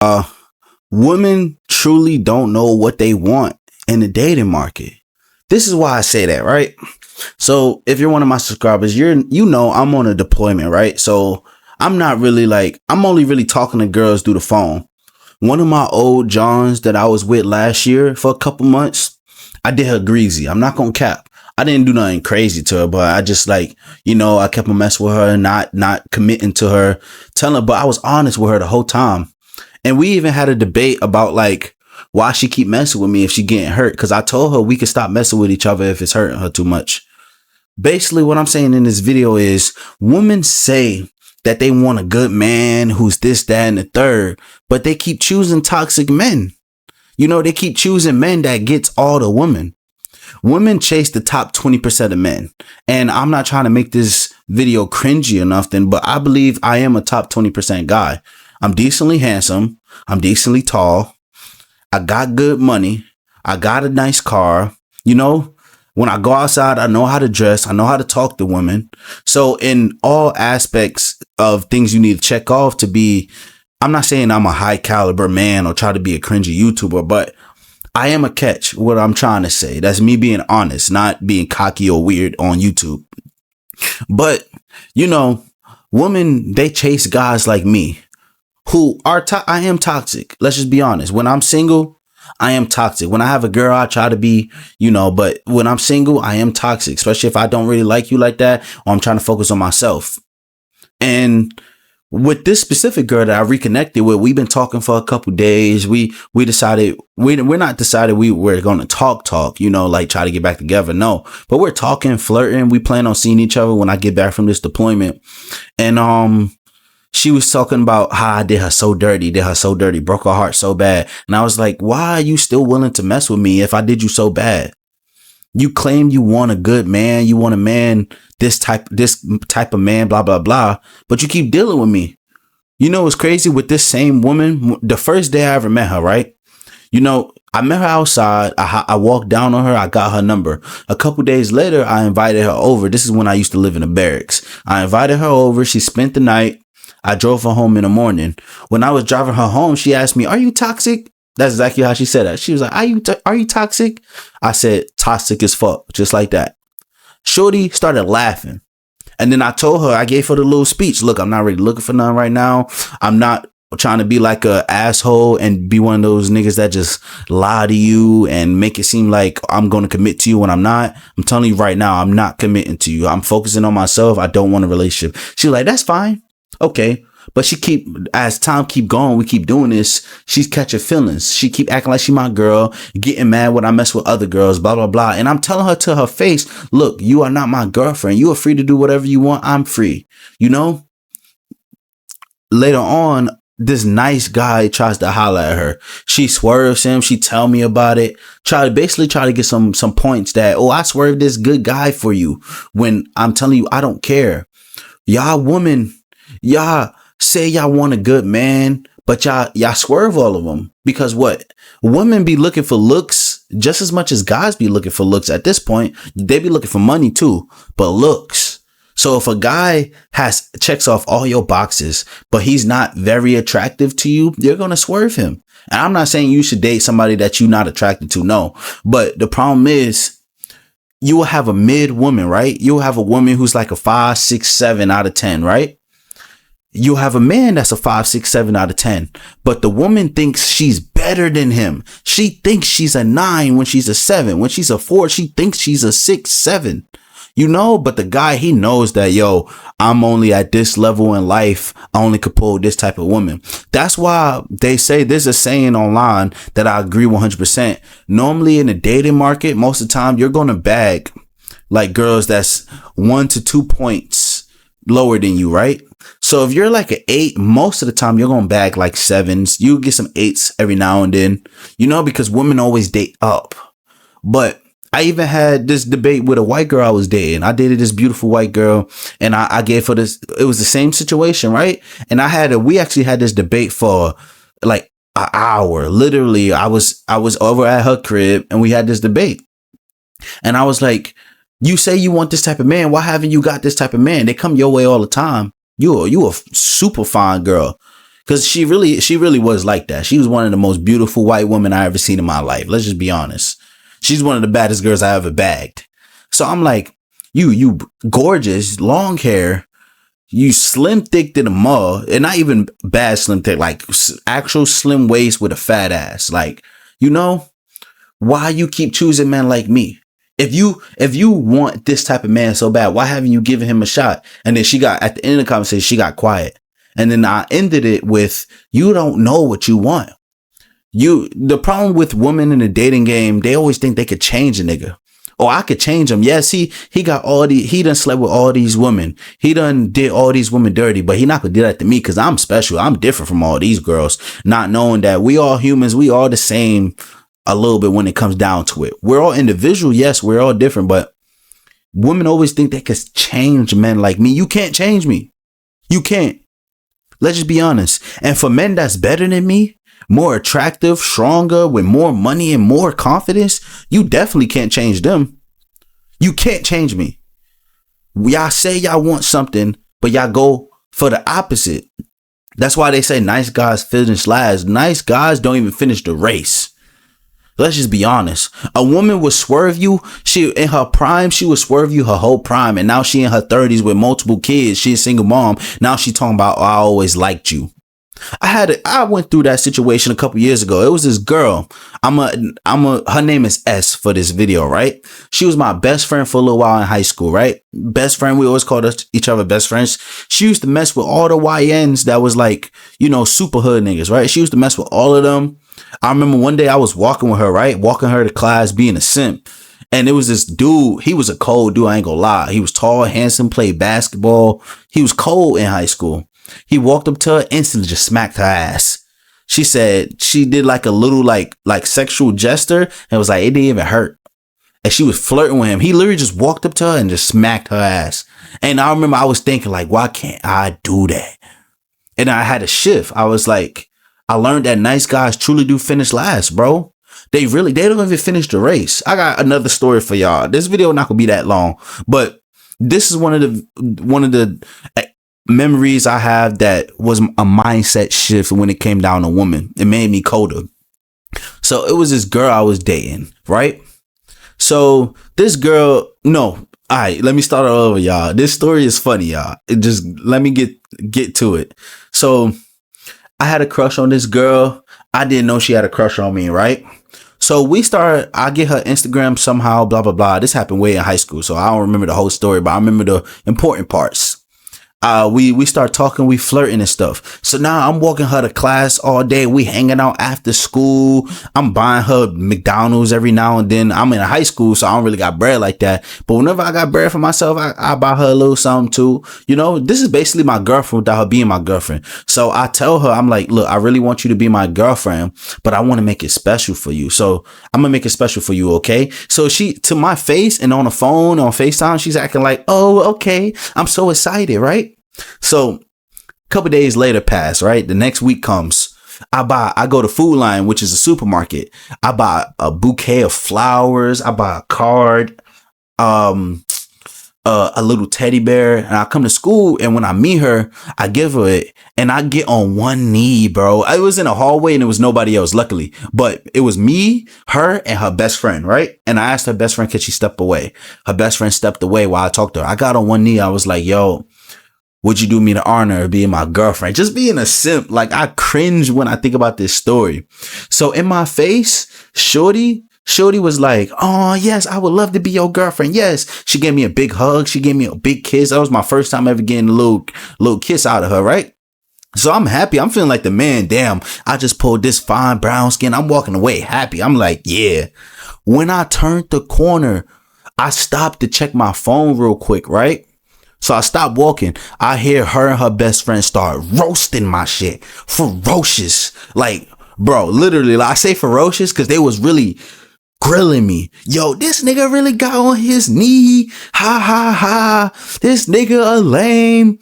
Uh, Women truly don't know what they want in the dating market. This is why I say that, right? So if you're one of my subscribers, I'm on a deployment, right? So I'm only really talking to girls through the phone. One of my old Johns that I was with last year for a couple months, I did her greasy. I'm not gonna cap. I didn't do nothing crazy to her, but I just I kept on messing with her, not committing to her, telling her, but I was honest with her the whole time. And we even had a debate about why she keep messing with me if she getting hurt. Cause I told her we could stop messing with each other if it's hurting her too much. Basically, what I'm saying in this video is women say that they want a good man who's this, that, and the third, but they keep choosing toxic men. They keep choosing men that gets all the women. Women chase the top 20% of men. And I'm not trying to make this video cringy or nothing, but I believe I am a top 20% guy. I'm decently handsome. I'm decently tall. I got good money. I got a nice car. When I go outside, I know how to dress. I know how to talk to women. So in all aspects of things you need to check off to be, I'm not saying I'm a high caliber man or try to be a cringy YouTuber, but I am a catch. What I'm trying to say. That's me being honest, not being cocky or weird on YouTube. But, women, they chase guys like me who are, I am toxic. Let's just be honest. When I'm single, I am toxic. When I have a girl, I try to be, but when I'm single, I am toxic, especially if I don't really like you like that, or I'm trying to focus on myself. And with this specific girl that I reconnected with, we've been talking for a couple days. We decided, we're not decided we were going to talk, try to get back together. No, but we're talking, flirting. We plan on seeing each other when I get back from this deployment. And, she was talking about how I did her so dirty, broke her heart so bad. And I was like, why are you still willing to mess with me if I did you so bad? You claim you want a good man. You want a man, this type of man, blah, blah, blah. But you keep dealing with me. What's crazy with this same woman? The first day I ever met her, right? I met her outside. I walked down on her. I got her number. A couple days later, I invited her over. This is when I used to live in the barracks. I invited her over. She spent the night. I drove her home in the morning. When I was driving her home, she asked me, "Are you toxic?" That's exactly how she said that. She was like, are you toxic? I said, toxic as fuck. Just like that. Shorty started laughing. And then I told her, I gave her the little speech. Look, I'm not really looking for none right now. I'm not trying to be like a asshole and be one of those niggas that just lie to you and make it seem like I'm going to commit to you when I'm not. I'm telling you right now, I'm not committing to you. I'm focusing on myself. I don't want a relationship. She was like, that's fine. Okay. But as time keep going, we keep doing this. She's catching feelings. She keep acting like she my girl, getting mad when I mess with other girls, blah, blah, blah. And I'm telling her to her face, look, you are not my girlfriend. You are free to do whatever you want. I'm free. Later on, this nice guy tries to holler at her. She swerves him. She tell me about it. Try to get some points that, I swerved this good guy for you. When I'm telling you, I don't care. Y'all women, y'all say y'all want a good man, but y'all swerve all of them because what? Women be looking for looks just as much as guys be looking for looks at this point. They be looking for money too, but looks. So if a guy checks off all your boxes, but he's not very attractive to you, you're going to swerve him. And I'm not saying you should date somebody that you're not attracted to. No, but the problem is, you will have a mid woman, right? You'll have a woman who's like a 5, 6, 7 out of 10, right? You'll have a man that's a 5, 6, 7 out of 10, but the woman thinks she's better than him. She thinks she's a 9 when she's a 7. When she's a 4, she thinks she's a 6, 7. But the guy, he knows that, I'm only at this level in life. I only could pull this type of woman. That's why they say there's a saying online that I agree 100%. Normally in the dating market, most of the time you're going to bag like girls that's 1 to 2 points lower than you, right? So if you're like an 8, most of the time you're going to bag like 7s. You get some 8s every now and then, because women always date up. But I even had this debate with a white girl I was dating. I dated this beautiful white girl and I gave her this. It was the same situation, right? And we actually had this debate for like an hour. Literally, I was over at her crib and we had this debate. And I was like, you say you want this type of man. Why haven't you got this type of man? They come your way all the time. You a super fine girl. Cause she really was like that. She was one of the most beautiful white women I ever seen in my life. Let's just be honest. She's one of the baddest girls I ever bagged. So I'm like, you gorgeous, long hair, you slim thick to the mud, and not even bad slim thick, like actual slim waist with a fat ass. Like, why you keep choosing men like me? If you want this type of man so bad, why haven't you given him a shot? And then at the end of the conversation, she got quiet. And then I ended it with, you don't know what you want. The problem with women in the dating game, they always think they could change a nigga. Oh, I could change him. Yes, he done slept with all these women. He done did all these women dirty, but he not gonna do that to me because I'm special. I'm different from all these girls, not knowing that we all humans, we all the same a little bit when it comes down to it. We're all individual. Yes, we're all different, but women always think they could change men like me. You can't change me. You can't. Let's just be honest. And for men that's better than me, more attractive, stronger, with more money and more confidence, you definitely can't change them. You can't change me. Y'all say y'all want something, but y'all go for the opposite. That's why they say nice guys finish last. Nice guys don't even finish the race. Let's just be honest. A woman would swerve you. She in her prime, she would swerve you her whole prime. And now she in her 30s with multiple kids. She a single mom. Now she talking about, oh, I always liked you. I went through that situation a couple years ago. It was this girl. Her name is S for this video, right? She was my best friend for a little while in high school, right? Best friend. We always called each other best friends. She used to mess with all the YNs that was like, super hood niggas, right? She used to mess with all of them. I remember one day I was walking with her, right? Walking her to class, being a simp. And it was this dude. He was a cold dude. I ain't gonna lie. He was tall, handsome, played basketball. He was cold in high school. He walked up to her, instantly just smacked her ass. She said she did like a little like sexual gesture and was like, it didn't even hurt. And she was flirting with him. He literally just walked up to her and just smacked her ass. And I remember I was thinking like, why can't I do that? And I had a shift. I was like, I learned that nice guys truly do finish last, bro. They don't even finish the race. I got another story for y'all. This video not gonna be that long, but this is one of the memories I have that was a mindset shift when it came down to women. It made me colder. So it was this girl I was dating, right? So this girl, all right, let me start all over, y'all. This story is funny, y'all. Let me get to it. So I had a crush on this girl. I didn't know she had a crush on me, right? So I get her Instagram somehow, blah, blah, blah. This happened way in high school, so I don't remember the whole story, but I remember the important parts. We start talking, we flirting and stuff. So now I'm walking her to class all day. We hanging out after school. I'm buying her McDonald's every now and then. I'm in high school, so I don't really got bread like that. But whenever I got bread for myself, I buy her a little something too. This is basically my girlfriend without her being my girlfriend. So I tell her, I'm like, look, I really want you to be my girlfriend, but I want to make it special for you. So I'm gonna make it special for you, okay? So she, to my face and on the phone, on FaceTime, she's acting like, oh, okay. I'm so excited, right? So a couple days later pass, right? The next week comes. I go to Food Line, which is a supermarket. I buy a bouquet of flowers. I buy a card, a little teddy bear, and I come to school. And when I meet her, I give her it, and I get on one knee, bro. I was in a hallway, and there was nobody else, luckily, but it was me, her, and her best friend, right? And I asked her best friend, could she step away? Her best friend stepped away while I talked to her. I got on one knee. I was like, yo, would you do me the honor of being my girlfriend? Just being a simp. Like, I cringe when I think about this story. So in my face, Shorty was like, oh, yes, I would love to be your girlfriend. Yes. She gave me a big hug. She gave me a big kiss. That was my first time ever getting a little kiss out of her, right? So I'm happy. I'm feeling like the man. Damn, I just pulled this fine brown skin. I'm walking away happy. I'm like, yeah. When I turned the corner, I stopped to check my phone real quick, right? So I stopped walking. I hear her and her best friend start roasting my shit. Ferocious. Like, bro, literally, like, I say ferocious because they was really grilling me. Yo, this nigga really got on his knee. Ha, ha, ha. This nigga a lame.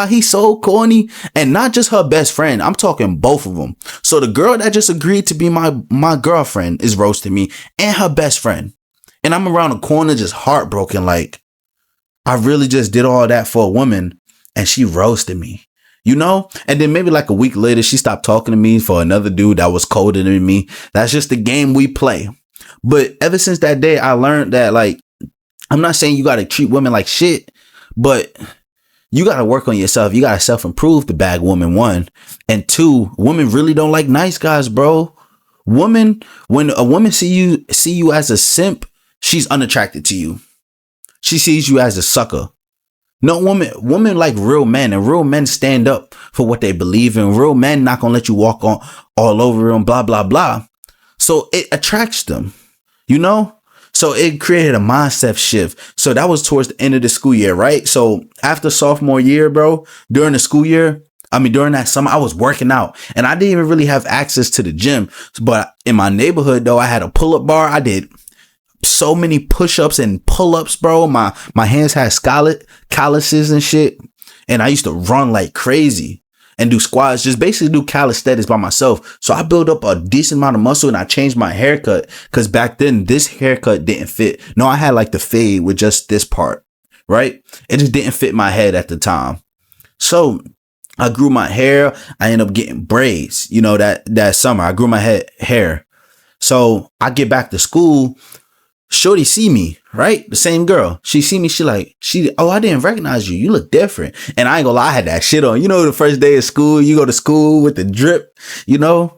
He's so corny. And not just her best friend. I'm talking both of them. So the girl that just agreed to be my girlfriend is roasting me, and her best friend. And I'm around the corner just heartbroken, like, I really just did all that for a woman and she roasted me. you know? And then maybe like a week later, she stopped talking to me for another dude that was colder than me. That's just the game we play. But ever since that day, I learned that, like, I'm not saying you got to treat women like shit, but you got to work on yourself. You got to self-improve to bag woman, one. And two, women really don't like nice guys, bro. When a woman see you as a simp, she's unattracted to you. She sees you as a sucker. No, women like real men, and real men stand up for what they believe in. Real men not gonna let you walk on all over them, blah, blah, blah. So it attracts them, you know? So it created a mindset shift. So that was towards the end of the school year, right? So after sophomore year, bro, during the school year, during that summer, I was working out, and I didn't even really have access to the gym. But in my neighborhood, though, I had a pull-up bar. I did so many push-ups and pull-ups, bro. My hands had calluses and shit. And I used to run like crazy and do squats, just basically do calisthenics by myself. So I built up a decent amount of muscle, and I changed my haircut because back then this haircut didn't fit. No, I had like the fade with just this part, right? It just didn't fit my head at the time. So I grew my hair. I ended up getting braids, you know, that summer. I grew my hair. So I get back to school. Shorty see me, right? The same girl. She see me. Oh, I didn't recognize you. You look different. And I ain't gonna lie, I had that shit on. You know, the first day of school, you go to school with the drip, you know?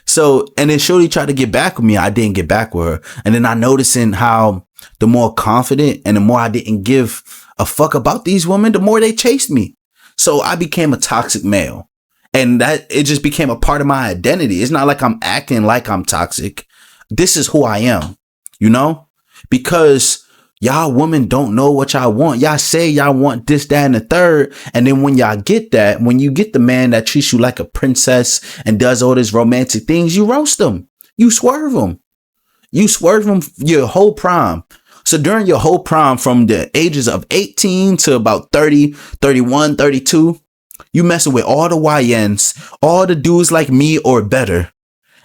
So, and then Shorty tried to get back with me. I didn't get back with her. And then I noticing how the more confident and the more I didn't give a fuck about these women, the more they chased me. So I became a toxic male. And that it just became a part of my identity. It's not like I'm acting like I'm toxic. This is who I am, you know? Because y'all women don't know what y'all want. Y'all say y'all want this, that, and the third. And then when y'all get that, when you get the man that treats you like a princess and does all these romantic things, you roast them. You swerve them. You swerve them your whole prime. So during your whole prime, from the ages of 18 to about 30, 31, 32, you messing with all the YNs, all the dudes like me or better.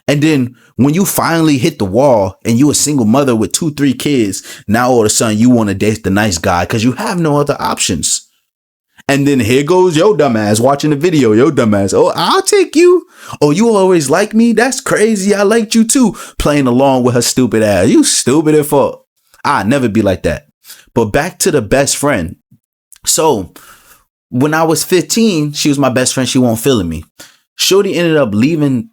And then when you finally hit the wall and you a single mother with 2-3 kids, now all of a sudden you want to date the nice guy because you have no other options. And then here goes your dumbass watching the video. Your dumbass. Oh, I'll take you. Oh, you always like me? That's crazy. I liked you too. Playing along with her stupid ass. You stupid as fuck. I'll never be like that. But back to the best friend. So when I was 15, she was my best friend. She wasn't feeling me. Shorty ended up leaving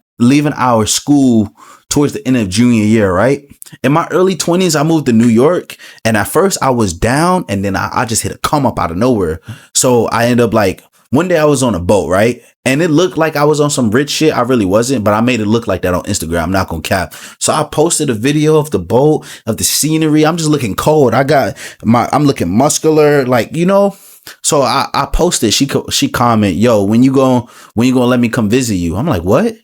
our school towards the end of junior year, right? In my early 20s, I moved to New York, and at first I was down, and then I just hit a come up out of nowhere. So I ended up like, one day I was on a boat, right? And it looked like I was on some rich shit. I really wasn't, but I made it look like that on Instagram. I'm not gonna cap. So I posted a video of the boat, of the scenery. I'm just looking cold. I'm looking muscular, like, you know. So I posted. She commented, "Yo, when you gonna let me come visit you?" I'm like, "What?"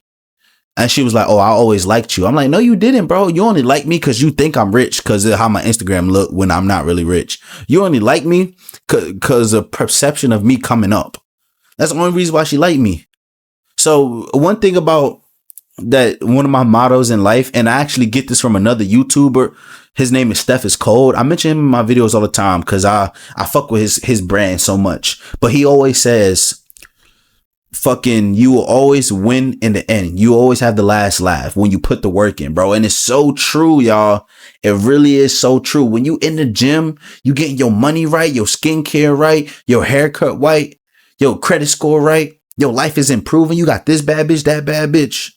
And she was like, "Oh, I always liked you." I'm like, "No, you didn't, bro. You only like me because you think I'm rich because of how my Instagram look when I'm not really rich. You only like me because of perception of me coming up. That's the only reason why she liked me." So one thing about that, one of my mottos in life, and I actually get this from another YouTuber. His name is Steph is Cold. I mention him in my videos all the time because I fuck with his brand so much. But he always says, fucking, you will always win in the end. You always have the last laugh when you put the work in, bro. And it's so true, y'all. It really is so true. When you in the gym, you getting your money right, your skincare right, your haircut right, your credit score right, your life is improving. You got this bad bitch, that bad bitch.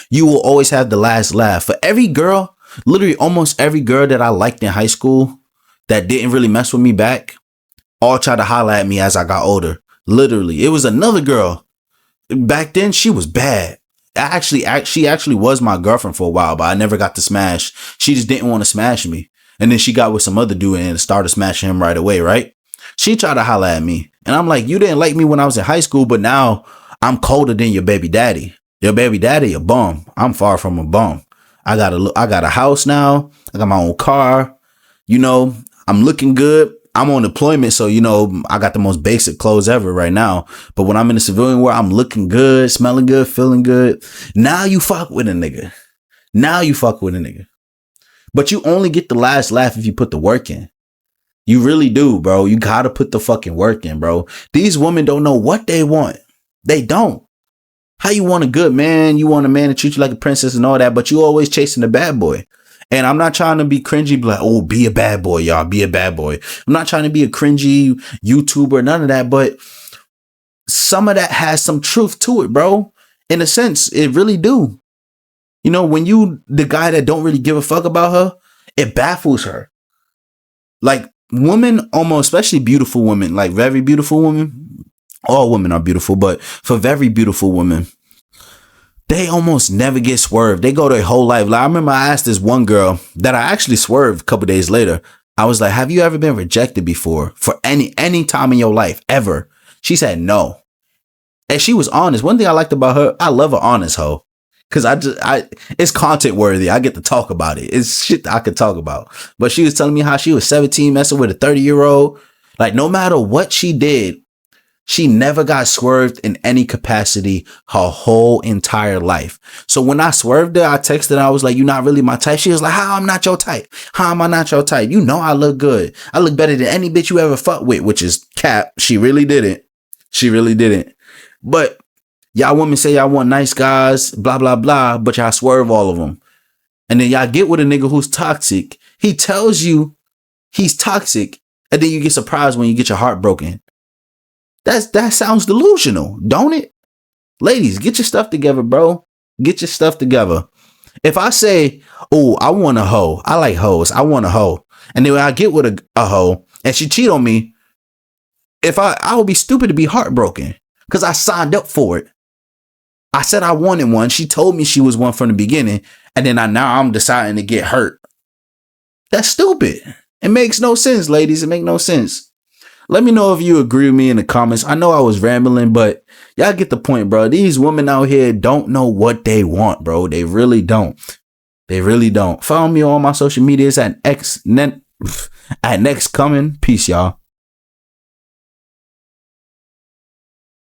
You will always have the last laugh. For every girl, literally almost every girl that I liked in high school that didn't really mess with me back, all tried to holler at me as I got older. Literally, it was another girl. Back then, she was bad. She actually was my girlfriend for a while, but I never got to smash. She just didn't want to smash me. And then she got with some other dude and started smashing him right away, right? She tried to holler at me. And I'm like, you didn't like me when I was in high school, but now I'm colder than your baby daddy. Your baby daddy a bum. I'm far from a bum. I got a house now. I got my own car. You know, I'm looking good. I'm on deployment, so, you know, I got the most basic clothes ever right now. But when I'm in the civilian world, I'm looking good, smelling good, feeling good. Now you fuck with a nigga. But you only get the last laugh if you put the work in. You really do, bro. You gotta put the fucking work in, bro. These women don't know what they want. They don't. How you want a good man? You want a man to treat you like a princess and all that, but you always chasing the bad boy. And I'm not trying to be cringy, but like, oh, be a bad boy, y'all. Be a bad boy. I'm not trying to be a cringy YouTuber, none of that. But some of that has some truth to it, bro. In a sense, it really do. You know, when you the guy that don't really give a fuck about her, it baffles her. Like women, almost, especially beautiful women, like very beautiful women. All women are beautiful, but for very beautiful women, they almost never get swerved. They go their whole life. Like I remember I asked this one girl that I actually swerved a couple days later. I was like, have you ever been rejected before for any time in your life ever? She said no. And she was honest. One thing I liked about her, I love an honest hoe. Cause it's content worthy. I get to talk about it. It's shit that I could talk about. But she was telling me how she was 17 messing with a 30-year-old. Like no matter what she did, she never got swerved in any capacity her whole entire life. So when I swerved her, I texted her. I was like, you're not really my type. She was like, how I'm not your type? How am I not your type? You know I look good. I look better than any bitch you ever fucked with, which is cap. She really didn't. She really didn't. But y'all women say y'all want nice guys, blah, blah, blah, but y'all swerve all of them. And then y'all get with a nigga who's toxic. He tells you he's toxic. And then you get surprised when you get your heart broken. That sounds delusional, don't it? Ladies, get your stuff together, bro. Get your stuff together. If I say, oh, I want a hoe. I like hoes. I want a hoe. And then when I get with a hoe and she cheat on me, I would be stupid to be heartbroken because I signed up for it. I said I wanted one. She told me she was one from the beginning. And then now I'm deciding to get hurt. That's stupid. It makes no sense, ladies. It makes no sense. Let me know if you agree with me in the comments. I know I was rambling, but y'all get the point, bro. These women out here don't know what they want, bro. They really don't. They really don't. Follow me on all my social medias at Next Coming. Peace, y'all.